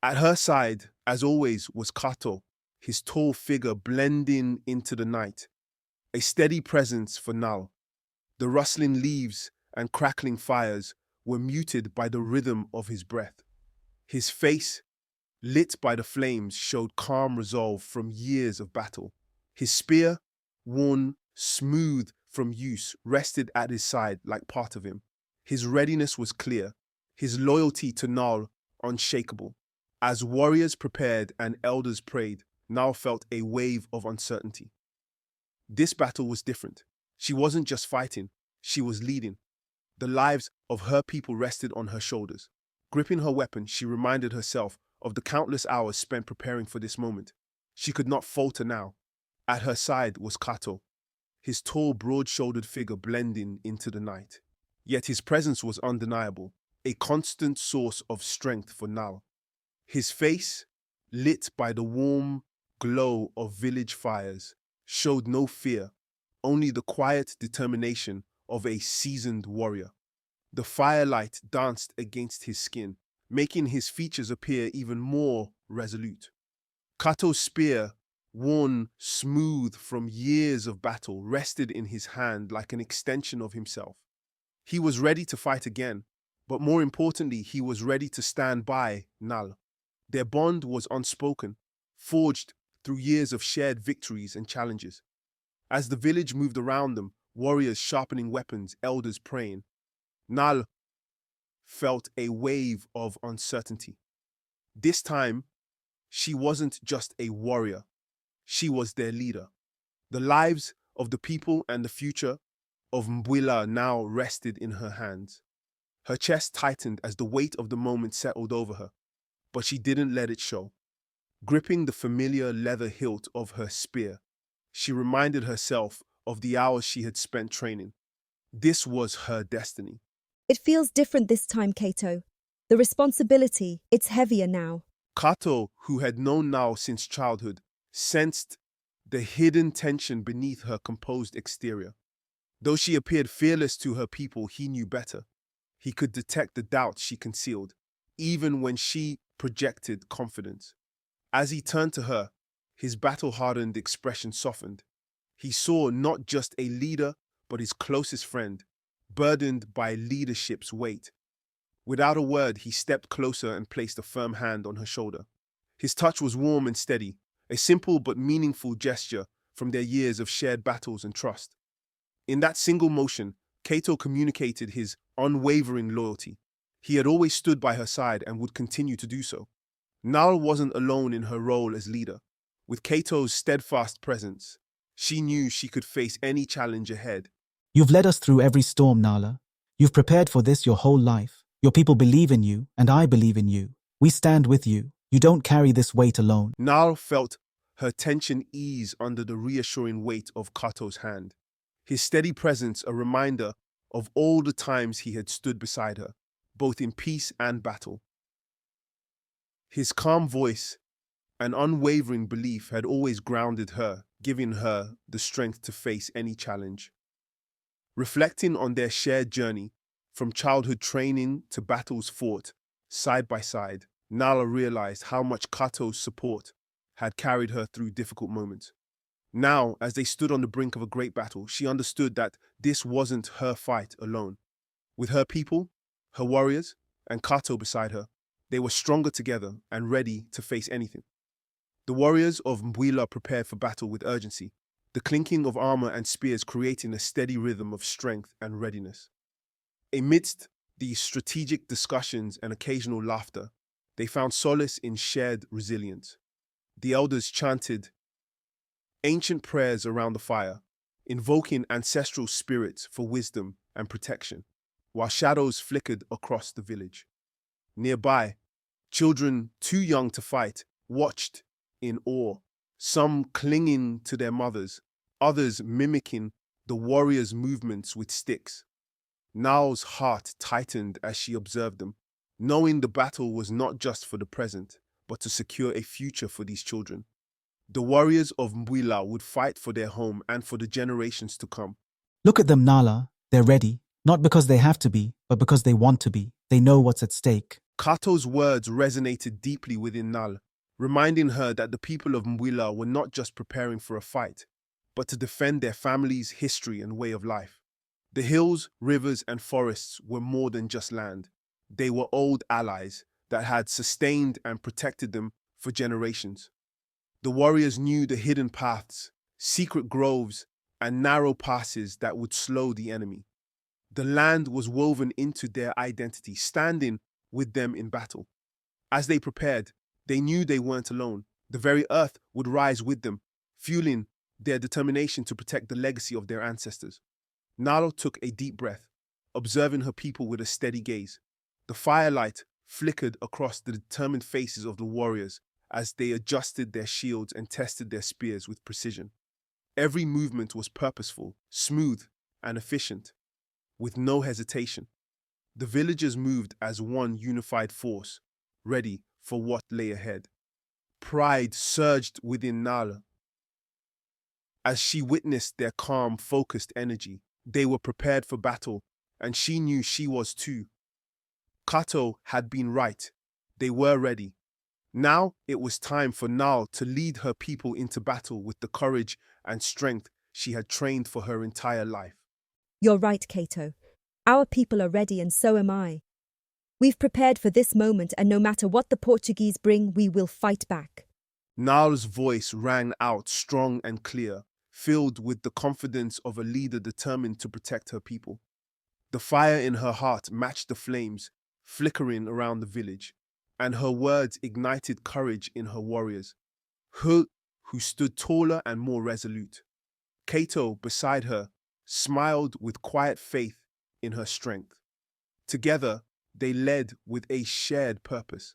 At her side, as always, was Kato, his tall figure blending into the night, a steady presence for Nal. The rustling leaves and crackling fires were muted by the rhythm of his breath. His face, lit by the flames, showed calm resolve from years of battle. His spear, worn smooth from use, rested at his side like part of him. His readiness was clear, his loyalty to Nal unshakable. As warriors prepared and elders prayed, Nal felt a wave of uncertainty. This battle was different. She wasn't just fighting, she was leading. The lives of her people rested on her shoulders. Gripping her weapon, she reminded herself of the countless hours spent preparing for this moment. She could not falter now. At her side was Kato, his tall, broad-shouldered figure blending into the night. Yet his presence was undeniable, a constant source of strength for Nal. His face, lit by the warm glow of village fires, showed no fear, only the quiet determination of a seasoned warrior. The firelight danced against his skin, making his features appear even more resolute. Kato's spear, worn smooth from years of battle, rested in his hand like an extension of himself. He was ready to fight again, but more importantly, he was ready to stand by Nal. Their bond was unspoken, forged through years of shared victories and challenges. As the village moved around them, warriors sharpening weapons, elders praying, Nal felt a wave of uncertainty. This time, she wasn't just a warrior, she was their leader. The lives of the people and the future of Mbwila now rested in her hands. Her chest tightened as the weight of the moment settled over her, but she didn't let it show. Gripping the familiar leather hilt of her spear, she reminded herself of the hours she had spent training. This was her destiny. It feels different this time, Kato. The responsibility, it's heavier now. Kato, who had known Nal since childhood, sensed the hidden tension beneath her composed exterior. Though she appeared fearless to her people, he knew better. He could detect the doubt she concealed, even when she projected confidence. As he turned to her, his battle-hardened expression softened. He saw not just a leader, but his closest friend, burdened by leadership's weight. Without a word, he stepped closer and placed a firm hand on her shoulder. His touch was warm and steady, a simple but meaningful gesture from their years of shared battles and trust. In that single motion, Kato communicated his unwavering loyalty. He had always stood by her side and would continue to do so. Nal wasn't alone in her role as leader. With Kato's steadfast presence, she knew she could face any challenge ahead. You've led us through every storm, Nala. You've prepared for this your whole life. Your people believe in you, and I believe in you. We stand with you. You don't carry this weight alone. Nal felt her tension ease under the reassuring weight of Kato's hand. His steady presence a reminder of all the times he had stood beside her, both in peace and battle. His calm voice and unwavering belief had always grounded her, giving her the strength to face any challenge. Reflecting on their shared journey, from childhood training to battles fought side by side, Nala realized how much Kato's support had carried her through difficult moments. Now, as they stood on the brink of a great battle, she understood that this wasn't her fight alone. With her people, her warriors, and Kato beside her, they were stronger together and ready to face anything. The warriors of Mbwila prepared for battle with urgency, the clinking of armor and spears creating a steady rhythm of strength and readiness. Amidst these strategic discussions and occasional laughter, they found solace in shared resilience. The elders chanted ancient prayers around the fire, invoking ancestral spirits for wisdom and protection, while shadows flickered across the village. Nearby, children too young to fight watched in awe, some clinging to their mothers, others mimicking the warriors' movements with sticks. Nal's heart tightened as she observed them, knowing the battle was not just for the present, but to secure a future for these children. The warriors of Mbwila would fight for their home and for the generations to come. Look at them, Nala. They're ready, not because they have to be, but because they want to be. They know what's at stake. Kato's words resonated deeply within Nal, reminding her that the people of Mbwila were not just preparing for a fight, but to defend their families, history, and way of life. The hills, rivers, and forests were more than just land. They were old allies that had sustained and protected them for generations. The warriors knew the hidden paths, secret groves, and narrow passes that would slow the enemy. The land was woven into their identity, standing with them in battle. As they prepared, they knew they weren't alone. The very earth would rise with them, fueling their determination to protect the legacy of their ancestors. Nalo took a deep breath, observing her people with a steady gaze. The firelight flickered across the determined faces of the warriors as they adjusted their shields and tested their spears with precision. Every movement was purposeful, smooth, and efficient, with no hesitation. The villagers moved as one unified force, ready for what lay ahead. Pride surged within Nala as she witnessed their calm, focused energy. They were prepared for battle, and she knew she was too. Kato had been right. They were ready. Now it was time for Nal to lead her people into battle with the courage and strength she had trained for her entire life. You're right, Kato. Our people are ready and so am I. We've prepared for this moment and no matter what the Portuguese bring, we will fight back. Nal's voice rang out strong and clear, filled with the confidence of a leader determined to protect her people. The fire in her heart matched the flames flickering around the village, and her words ignited courage in her warriors, who stood taller and more resolute. Kato, beside her, smiled with quiet faith in her strength. Together, they led with a shared purpose.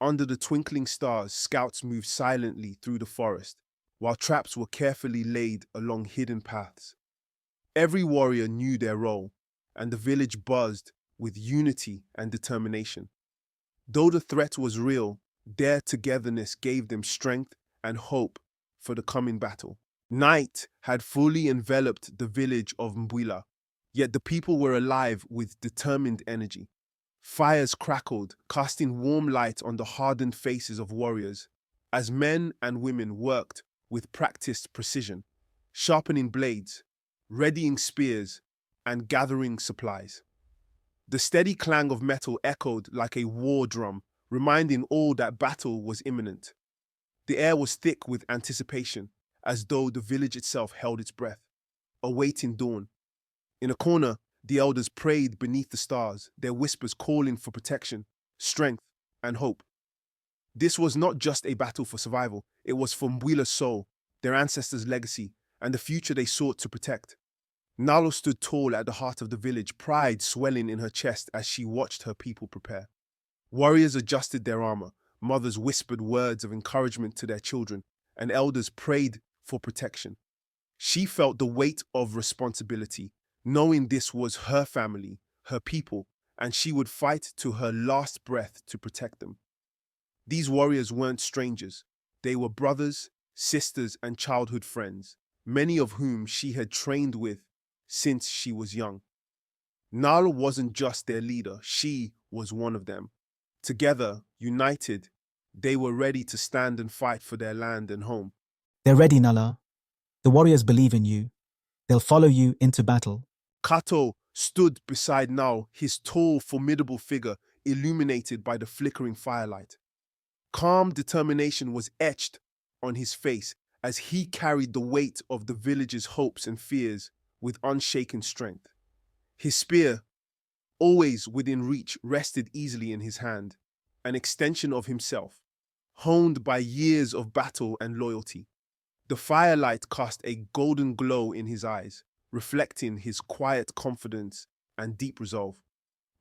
Under the twinkling stars, scouts moved silently through the forest, while traps were carefully laid along hidden paths. Every warrior knew their role, and the village buzzed with unity and determination. Though the threat was real, their togetherness gave them strength and hope for the coming battle. Night had fully enveloped the village of Mbwila, yet the people were alive with determined energy. Fires crackled, casting warm light on the hardened faces of warriors, as men and women worked with practiced precision, sharpening blades, readying spears, and gathering supplies. The steady clang of metal echoed like a war drum, reminding all that battle was imminent. The air was thick with anticipation, as though the village itself held its breath, awaiting dawn. In a corner, the elders prayed beneath the stars, their whispers calling for protection, strength, and hope. This was not just a battle for survival, it was for Mbwila's soul, their ancestors' legacy, and the future they sought to protect. Nalo stood tall at the heart of the village, pride swelling in her chest as she watched her people prepare. Warriors adjusted their armor, mothers whispered words of encouragement to their children, and elders prayed for protection. She felt the weight of responsibility, knowing this was her family, her people, and she would fight to her last breath to protect them. These warriors weren't strangers. They were brothers, sisters, and childhood friends, many of whom she had trained with since she was young. Nala wasn't just their leader, she was one of them. Together, united, they were ready to stand and fight for their land and home. They're ready, Nala. The warriors believe in you. They'll follow you into battle. Kato stood beside Nal, his tall, formidable figure illuminated by the flickering firelight. Calm determination was etched on his face as he carried the weight of the village's hopes and fears with unshaken strength. His spear, always within reach, rested easily in his hand, an extension of himself, honed by years of battle and loyalty. The firelight cast a golden glow in his eyes, reflecting his quiet confidence and deep resolve.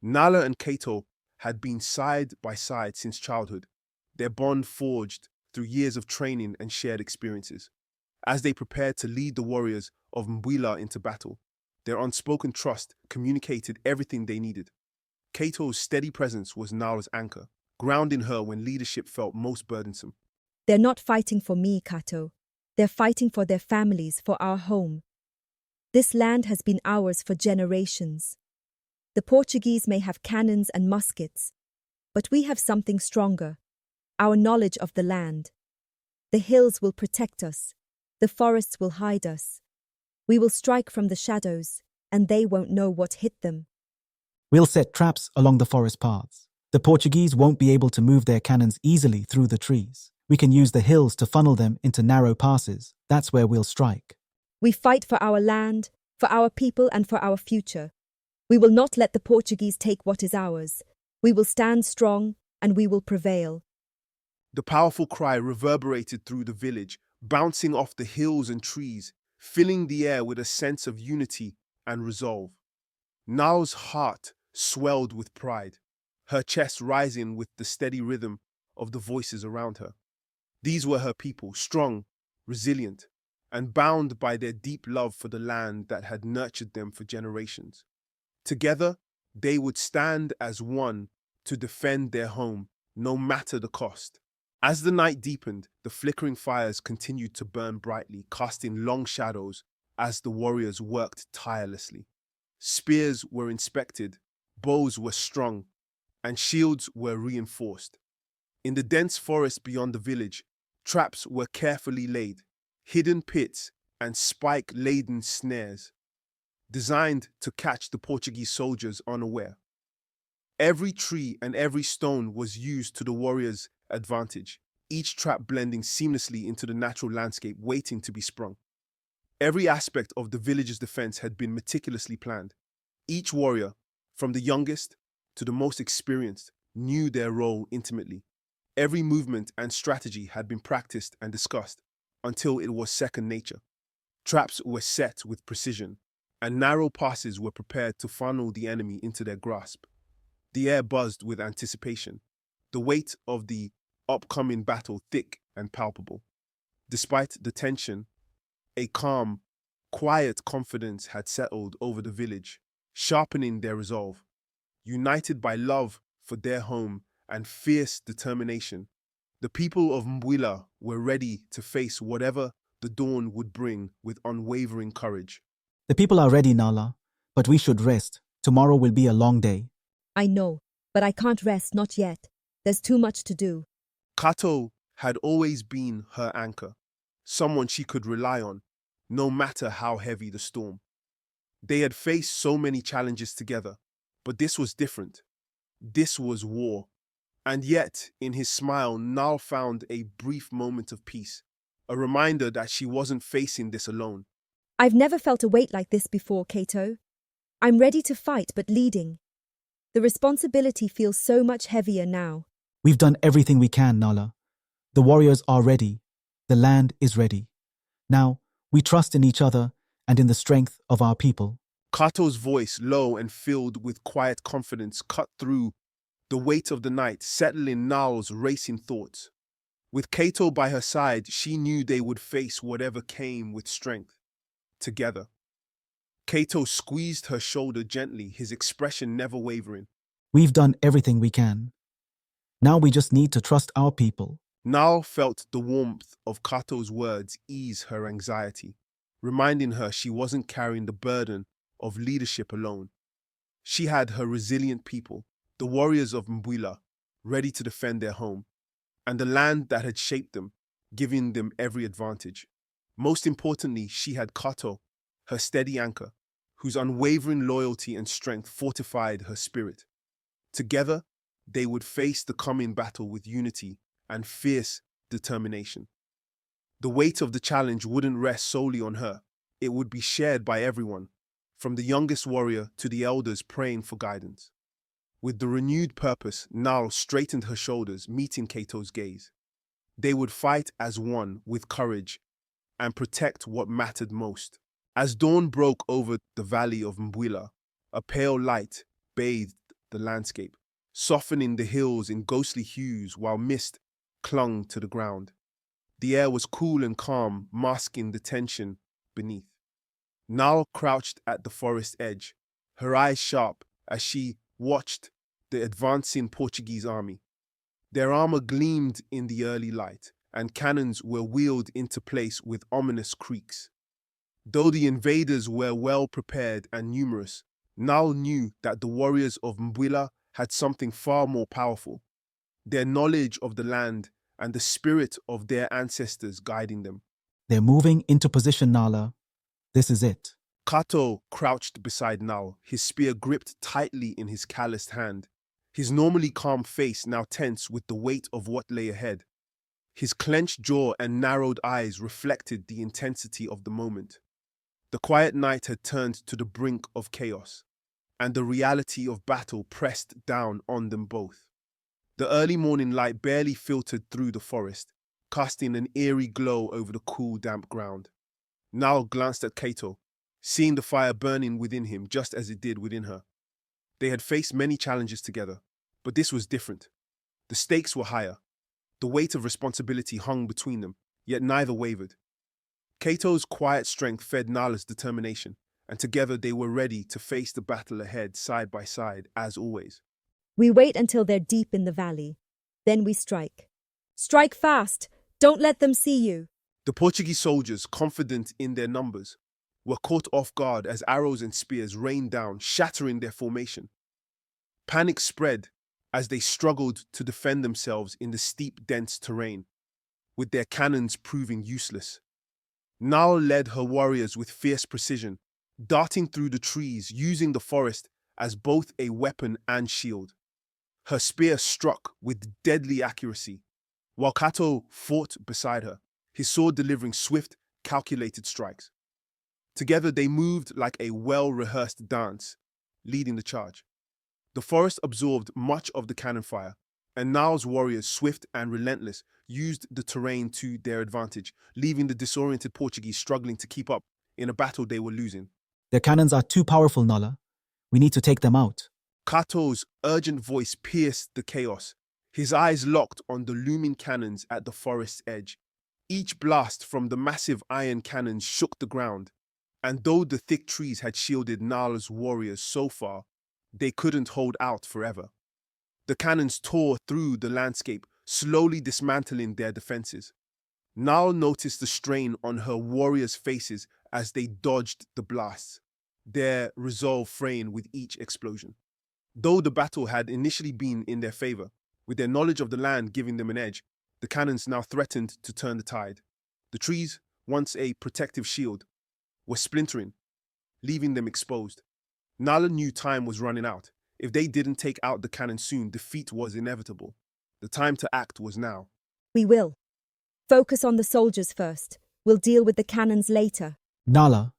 Nala and Kato had been side by side since childhood, their bond forged through years of training and shared experiences. As they prepared to lead the warriors of Mbwila into battle, their unspoken trust communicated everything they needed. Kato's steady presence was Nala's anchor, grounding her when leadership felt most burdensome. They're not fighting for me, Kato. They're fighting for their families, for our home. This land has been ours for generations. The Portuguese may have cannons and muskets, But we have something stronger, our knowledge of the land. The hills will protect us, the forests will hide us. We will strike from the shadows, and they won't know what hit them. We'll set traps along the forest paths. The Portuguese won't be able to move their cannons easily through the trees. We can use the hills to funnel them into narrow passes. That's where we'll strike. We fight for our land, for our people, and for our future. We will not let the Portuguese take what is ours. We will stand strong, and we will prevail. The powerful cry reverberated through the village, bouncing off the hills and trees, filling the air with a sense of unity and resolve. Nao's heart swelled with pride, her chest rising with the steady rhythm of the voices around her. These were her people, strong, resilient, and bound by their deep love for the land that had nurtured them for generations. Together, they would stand as one to defend their home, no matter the cost. As the night deepened, the flickering fires continued to burn brightly, casting long shadows as the warriors worked tirelessly. Spears were inspected, bows were strung, and shields were reinforced. In the dense forest beyond the village, traps were carefully laid, hidden pits and spike-laden snares, designed to catch the Portuguese soldiers unaware. Every tree and every stone was used to the warriors' advantage, each trap blending seamlessly into the natural landscape waiting to be sprung. Every aspect of the village's defense had been meticulously planned. Each warrior, from the youngest to the most experienced, knew their role intimately. Every movement and strategy had been practiced and discussed until it was second nature. Traps were set with precision, and narrow passes were prepared to funnel the enemy into their grasp. The air buzzed with anticipation, the weight of the upcoming battle thick and palpable. Despite the tension, a calm, quiet confidence had settled over the village, sharpening their resolve. United by love for their home and fierce determination, the people of Mbwila were ready to face whatever the dawn would bring with unwavering courage. The people are ready, Nala, but we should rest. Tomorrow will be a long day. I know, but I can't rest, not yet. There's too much to do. Kato had always been her anchor, someone she could rely on, no matter how heavy the storm. They had faced so many challenges together, but this was different. This was war. And yet, in his smile, Nal found a brief moment of peace, a reminder that she wasn't facing this alone. I've never felt a weight like this before, Kato. I'm ready to fight, but leading. The responsibility feels so much heavier now. We've done everything we can, Nala. The warriors are ready. The land is ready. Now, we trust in each other and in the strength of our people. Kato's voice, low and filled with quiet confidence, cut through the weight of the night, settling Nal's racing thoughts. With Kato by her side, she knew they would face whatever came with strength. Together. Kato squeezed her shoulder gently, his expression never wavering. We've done everything we can. Now we just need to trust our people. Nal felt the warmth of Kato's words ease her anxiety, reminding her she wasn't carrying the burden of leadership alone. She had her resilient people, the warriors of Mbwila, ready to defend their home, and the land that had shaped them, giving them every advantage. Most importantly, she had Kato, her steady anchor, whose unwavering loyalty and strength fortified her spirit. Together, they would face the coming battle with unity and fierce determination. The weight of the challenge wouldn't rest solely on her. It would be shared by everyone, from the youngest warrior to the elders praying for guidance. With the renewed purpose, Nal straightened her shoulders, meeting Kato's gaze. They would fight as one with courage and protect what mattered most. As dawn broke over the valley of Mbwila, a pale light bathed the landscape, softening the hills in ghostly hues while mist clung to the ground. The air was cool and calm, masking the tension beneath. Nal crouched at the forest edge, her eyes sharp as she watched the advancing Portuguese army. Their armor gleamed in the early light, and cannons were wheeled into place with ominous creaks. Though the invaders were well prepared and numerous, Nal knew that the warriors of Mbwila had something far more powerful, their knowledge of the land and the spirit of their ancestors guiding them. They're moving into position, Nala. This is it. Kato crouched beside Nal, his spear gripped tightly in his calloused hand, his normally calm face now tense with the weight of what lay ahead. His clenched jaw and narrowed eyes reflected the intensity of the moment. The quiet night had turned to the brink of chaos, and the reality of battle pressed down on them both. The early morning light barely filtered through the forest, casting an eerie glow over the cool, damp ground. Nal glanced at Kato, seeing the fire burning within him just as it did within her. They had faced many challenges together, but this was different. The stakes were higher. The weight of responsibility hung between them, yet neither wavered. Kato's quiet strength fed Nala's determination, and together they were ready to face the battle ahead side by side, as always. We wait until they're deep in the valley. Then we strike. Strike fast! Don't let them see you! The Portuguese soldiers, confident in their numbers, were caught off guard as arrows and spears rained down, shattering their formation. Panic spread as they struggled to defend themselves in the steep, dense terrain, with their cannons proving useless. Nal led her warriors with fierce precision, darting through the trees, using the forest as both a weapon and shield. Her spear struck with deadly accuracy, while Kato fought beside her, his sword delivering swift, calculated strikes. Together they moved like a well-rehearsed dance, leading the charge. The forest absorbed much of the cannon fire, and Nal's warriors, swift and relentless, used the terrain to their advantage, leaving the disoriented Portuguese struggling to keep up in a battle they were losing. Their cannons are too powerful, Nala. We need to take them out. Kato's urgent voice pierced the chaos, his eyes locked on the looming cannons at the forest's edge. Each blast from the massive iron cannons shook the ground, and though the thick trees had shielded Nala's warriors so far, they couldn't hold out forever. The cannons tore through the landscape, slowly dismantling their defenses. Nal noticed the strain on her warriors' faces as they dodged the blasts, their resolve fraying with each explosion. Though the battle had initially been in their favor, with their knowledge of the land giving them an edge, the cannons now threatened to turn the tide. The trees, once a protective shield, were splintering, leaving them exposed. Nala knew time was running out. If they didn't take out the cannon soon, defeat was inevitable. The time to act was now. We will. Focus on the soldiers first. We'll deal with the cannons later. Nala,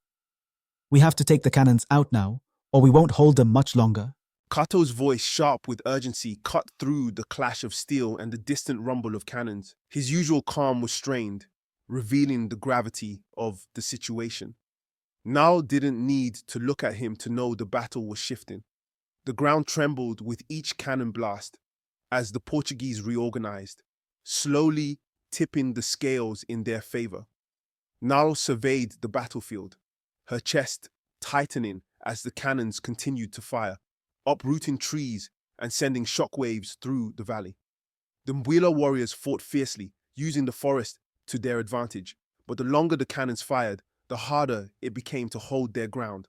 we have to take the cannons out now, or we won't hold them much longer. Kato's voice, sharp with urgency, cut through the clash of steel and the distant rumble of cannons. His usual calm was strained, revealing the gravity of the situation. Nal didn't need to look at him to know the battle was shifting. The ground trembled with each cannon blast as the Portuguese reorganized, slowly tipping the scales in their favor. Nal surveyed the battlefield, her chest tightening as the cannons continued to fire, uprooting trees and sending shockwaves through the valley. The Mbwila warriors fought fiercely, using the forest to their advantage, but the longer the cannons fired, the harder it became to hold their ground.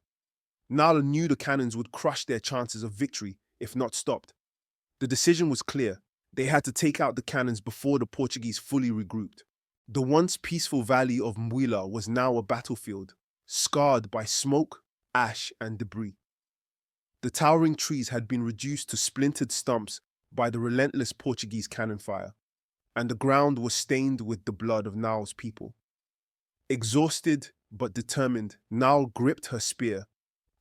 Nala knew the cannons would crush their chances of victory if not stopped. The decision was clear. They had to take out the cannons before the Portuguese fully regrouped. The once peaceful valley of Mbwila was now a battlefield, scarred by smoke, ash, and debris. The towering trees had been reduced to splintered stumps by the relentless Portuguese cannon fire, and the ground was stained with the blood of Nal's people. Exhausted but determined, Nal gripped her spear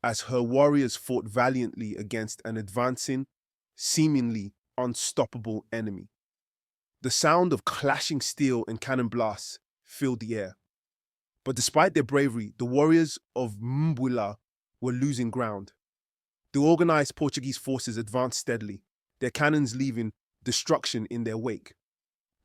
as her warriors fought valiantly against an advancing, seemingly unstoppable enemy. The sound of clashing steel and cannon blasts filled the air. But despite their bravery, the warriors of Mbwila were losing ground. The organized Portuguese forces advanced steadily, their cannons leaving destruction in their wake.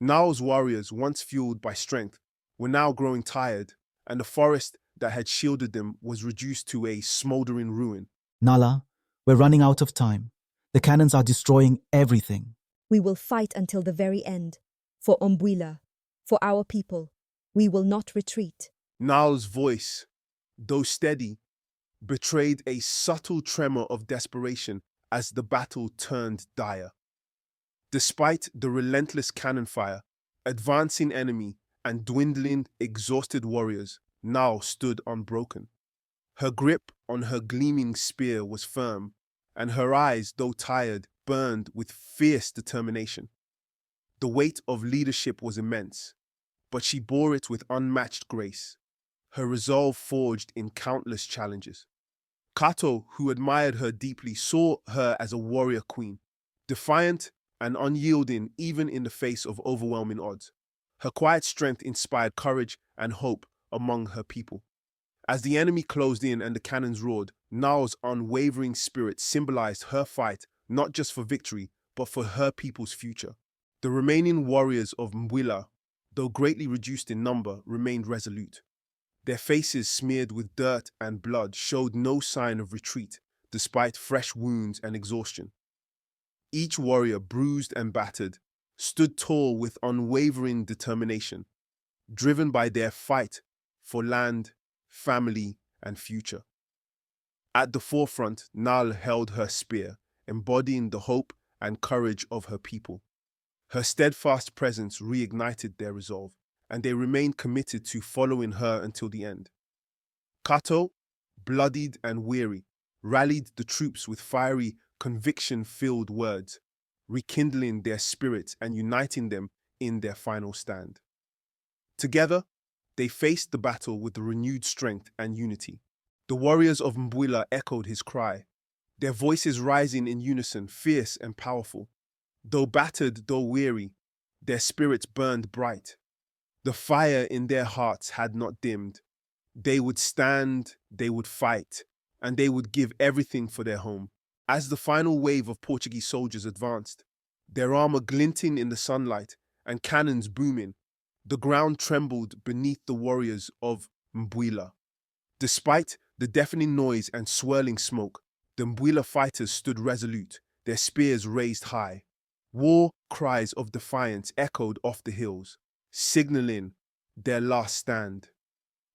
Nal's warriors, once fueled by strength, were now growing tired, and the forest that had shielded them was reduced to a smoldering ruin. Nala, we're running out of time. The cannons are destroying everything. We will fight until the very end. For Mbwila, for our people. We will not retreat. Nal's voice, though steady, betrayed a subtle tremor of desperation as the battle turned dire. Despite the relentless cannon fire, advancing enemy, and dwindling, exhausted warriors, Nao stood unbroken. Her grip on her gleaming spear was firm, and her eyes, though tired, burned with fierce determination. The weight of leadership was immense, but she bore it with unmatched grace, her resolve forged in countless challenges. Kato, who admired her deeply, saw her as a warrior queen, defiant and unyielding even in the face of overwhelming odds. Her quiet strength inspired courage and hope among her people. As the enemy closed in and the cannons roared, Nao's unwavering spirit symbolized her fight not just for victory, but for her people's future. The remaining warriors of Mbwila, though greatly reduced in number, remained resolute. Their faces smeared with dirt and blood showed no sign of retreat, despite fresh wounds and exhaustion. Each warrior, bruised and battered, stood tall with unwavering determination, driven by their fight for land, family, and future. At the forefront, Nal held her spear, embodying the hope and courage of her people. Her steadfast presence reignited their resolve, and they remained committed to following her until the end. Kato, bloodied and weary, rallied the troops with fiery, conviction-filled words, rekindling their spirits and uniting them in their final stand. Together, they faced the battle with renewed strength and unity. The warriors of Mbwila echoed his cry, their voices rising in unison, fierce and powerful. Though battered, though weary, their spirits burned bright. The fire in their hearts had not dimmed. They would stand, they would fight, and they would give everything for their home. As the final wave of Portuguese soldiers advanced, their armor glinting in the sunlight and cannons booming, the ground trembled beneath the warriors of Mbwila. Despite the deafening noise and swirling smoke, the Mbwila fighters stood resolute, their spears raised high. War cries of defiance echoed off the hills, signaling their last stand.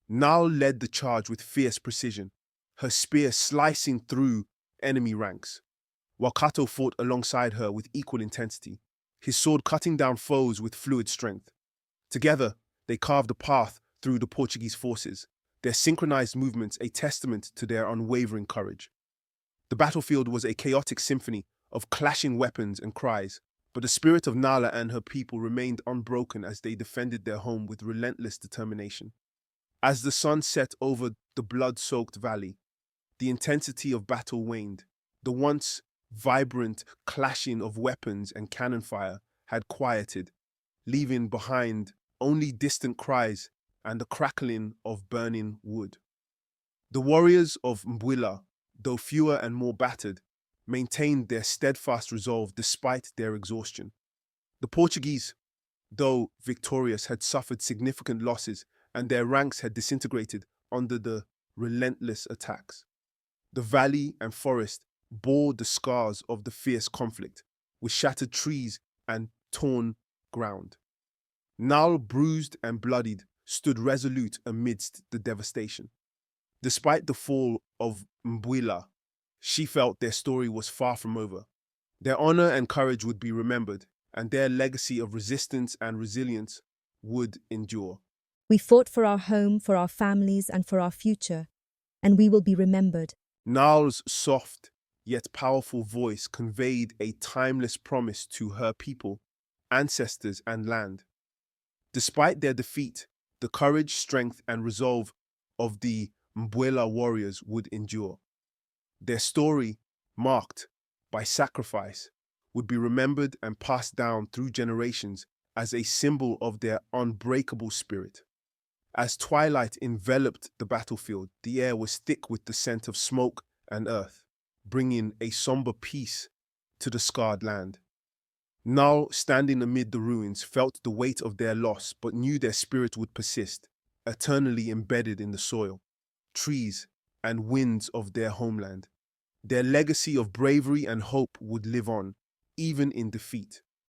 Nal led the charge with fierce precision, her spear slicing through enemy ranks, while Kato fought alongside her with equal intensity, his sword cutting down foes with fluid strength. Together, they carved a path through the Portuguese forces, their synchronized movements a testament to their unwavering courage. The battlefield was a chaotic symphony of clashing weapons and cries, but the spirit of Nala and her people remained unbroken as they defended their home with relentless determination. As the sun set over the blood-soaked valley, the intensity of battle waned. The once vibrant clashing of weapons and cannon fire had quieted, leaving behind only distant cries and the crackling of burning wood. The warriors of Mbwila, though fewer and more battered, maintained their steadfast resolve despite their exhaustion. The Portuguese, though victorious, had suffered significant losses and their ranks had disintegrated under the relentless attacks. The valley and forest bore the scars of the fierce conflict, with shattered trees and torn ground. Nal, bruised and bloodied, stood resolute amidst the devastation. Despite the fall of Mbwila, she felt their story was far from over. Their honor and courage would be remembered, and their legacy of resistance and resilience would endure. We fought for our home, for our families, and for our future, and we will be remembered. Nal's soft yet powerful voice conveyed a timeless promise to her people, ancestors, and land. Despite their defeat, the courage, strength, and resolve of the Mbwila warriors would endure. Their story, marked by sacrifice, would be remembered and passed down through generations as a symbol of their unbreakable spirit. As twilight enveloped the battlefield, the air was thick with the scent of smoke and earth, bringing a somber peace to the scarred land. Nal, standing amid the ruins, felt the weight of their loss but knew their spirit would persist, eternally embedded in the soil, trees, and winds of their homeland. Their legacy of bravery and hope would live on, even in defeat.